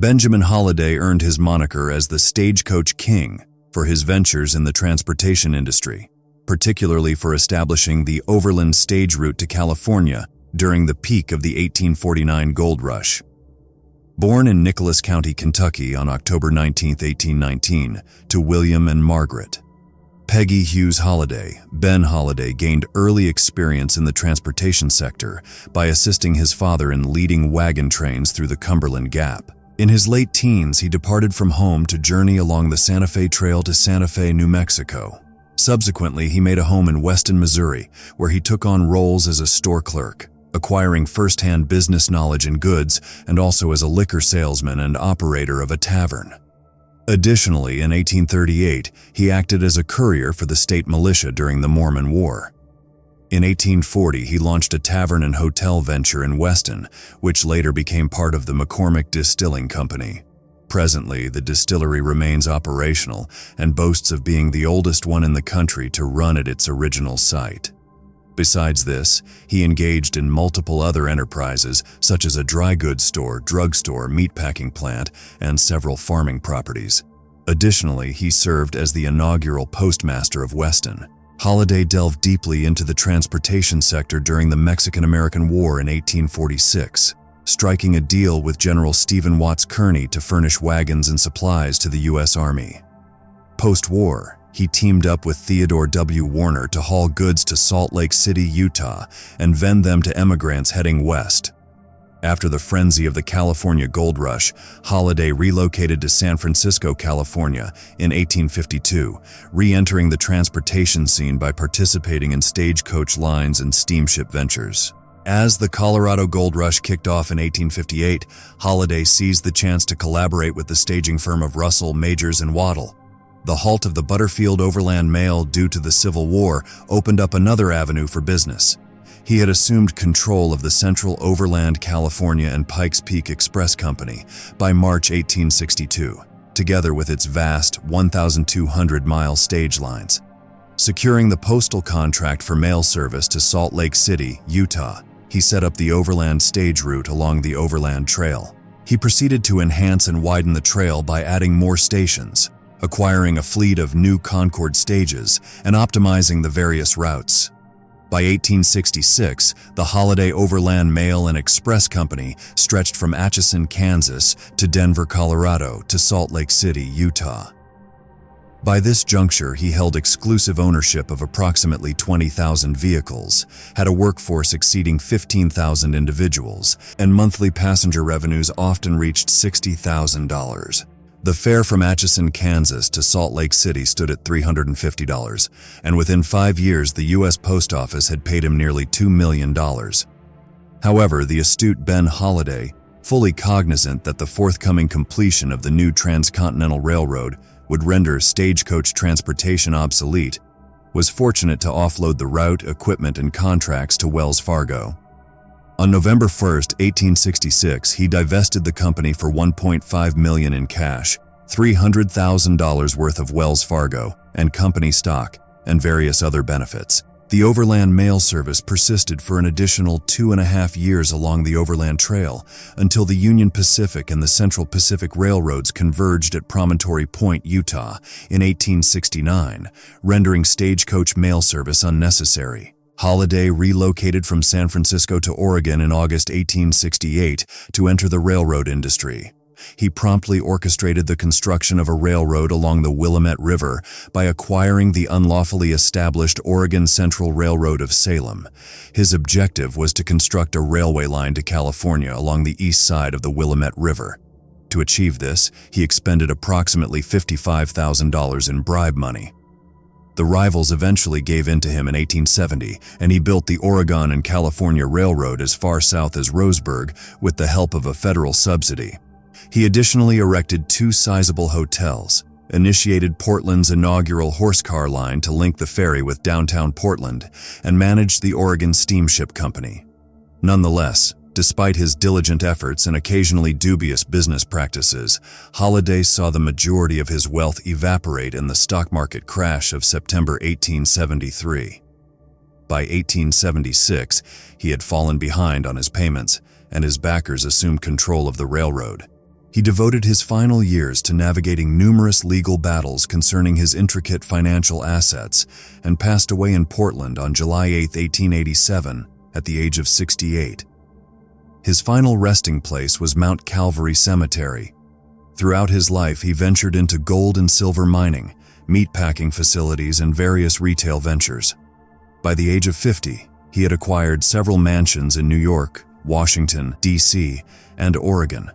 Benjamin Holladay earned his moniker as the Stagecoach King for his ventures in the transportation industry, particularly for establishing the overland stage route to California during the peak of the 1849 gold rush. Born in Nicholas County, Kentucky on October 19, 1819, to William and Margaret Peggy Hughes Holladay, Ben Holladay gained early experience in the transportation sector by assisting his father in leading wagon trains through the Cumberland Gap. In his late teens, he departed from home to journey along the Santa Fe Trail to Santa Fe, New Mexico. Subsequently, he made a home in Weston, Missouri, where he took on roles as a store clerk, acquiring first-hand business knowledge in goods and also as a liquor salesman and operator of a tavern. Additionally, in 1838, he acted as a courier for the state militia during the Mormon War. In 1840, he launched a tavern and hotel venture in Weston, which later became part of the McCormick Distilling Company. Presently, the distillery remains operational and boasts of being the oldest one in the country to run at its original site. Besides this, he engaged in multiple other enterprises such as a dry goods store, drugstore, meatpacking plant, and several farming properties. Additionally, he served as the inaugural postmaster of Weston. Holladay delved deeply into the transportation sector during the Mexican-American War in 1846, striking a deal with General Stephen Watts Kearny to furnish wagons and supplies to the U.S. Army. Post-war, he teamed up with Theodore W. Warner to haul goods to Salt Lake City, Utah, and vend them to emigrants heading west. After the frenzy of the California gold rush, Holladay relocated to San Francisco, California in 1852, re-entering the transportation scene by participating in stagecoach lines and steamship ventures. As the Colorado Gold Rush kicked off in 1858, Holladay seized the chance to collaborate with the staging firm of Russell, Majors, and Waddell. The halt of the Butterfield Overland Mail due to the Civil War opened up another avenue for business. He had assumed control of the Central Overland California and Pikes Peak Express Company by March 1862, together with its vast 1,200-mile stage lines. Securing the postal contract for mail service to Salt Lake City, Utah, he set up the overland stage route along the Overland Trail. He proceeded to enhance and widen the trail by adding more stations, acquiring a fleet of new Concord stages, and optimizing the various routes. By 1866, the Holladay Overland Mail and Express Company stretched from Atchison, Kansas to Denver, Colorado to Salt Lake City, Utah. By this juncture, he held exclusive ownership of approximately 20,000 vehicles, had a workforce exceeding 15,000 individuals, and monthly passenger revenues often reached $60,000. The fare from Atchison, Kansas to Salt Lake City stood at $350, and within 5 years the U.S. Post Office had paid him nearly $2 million. However, the astute Ben Holladay, fully cognizant that the forthcoming completion of the new transcontinental railroad would render stagecoach transportation obsolete, was fortunate to offload the route, equipment, and contracts to Wells Fargo. On November 1, 1866, he divested the company for $1.5 million in cash, $300,000 worth of Wells Fargo and company stock, and various other benefits. The overland mail service persisted for an additional 2.5 years along the Overland Trail until the Union Pacific and the Central Pacific Railroads converged at Promontory Point, Utah, in 1869, rendering stagecoach mail service unnecessary. Holladay relocated from San Francisco to Oregon in August 1868 to enter the railroad industry. He promptly orchestrated the construction of a railroad along the Willamette River by acquiring the unlawfully established Oregon Central Railroad of Salem. His objective was to construct a railway line to California along the east side of the Willamette River. To achieve this, he expended approximately $55,000 in bribe money. The rivals eventually gave in to him in 1870, and he built the Oregon and California Railroad as far south as Roseburg with the help of a federal subsidy. He additionally erected 2 sizable hotels, initiated Portland's inaugural horsecar line to link the ferry with downtown Portland, and managed the Oregon Steamship Company. Nonetheless, despite his diligent efforts and occasionally dubious business practices, Holladay saw the majority of his wealth evaporate in the stock market crash of September 1873. By 1876, he had fallen behind on his payments, and his backers assumed control of the railroad. He devoted his final years to navigating numerous legal battles concerning his intricate financial assets and passed away in Portland on July 8, 1887, at the age of 68. His final resting place was Mount Calvary Cemetery. Throughout his life, he ventured into gold and silver mining, meatpacking facilities, and various retail ventures. By the age of 50, he had acquired several mansions in New York, Washington, D.C., and Oregon.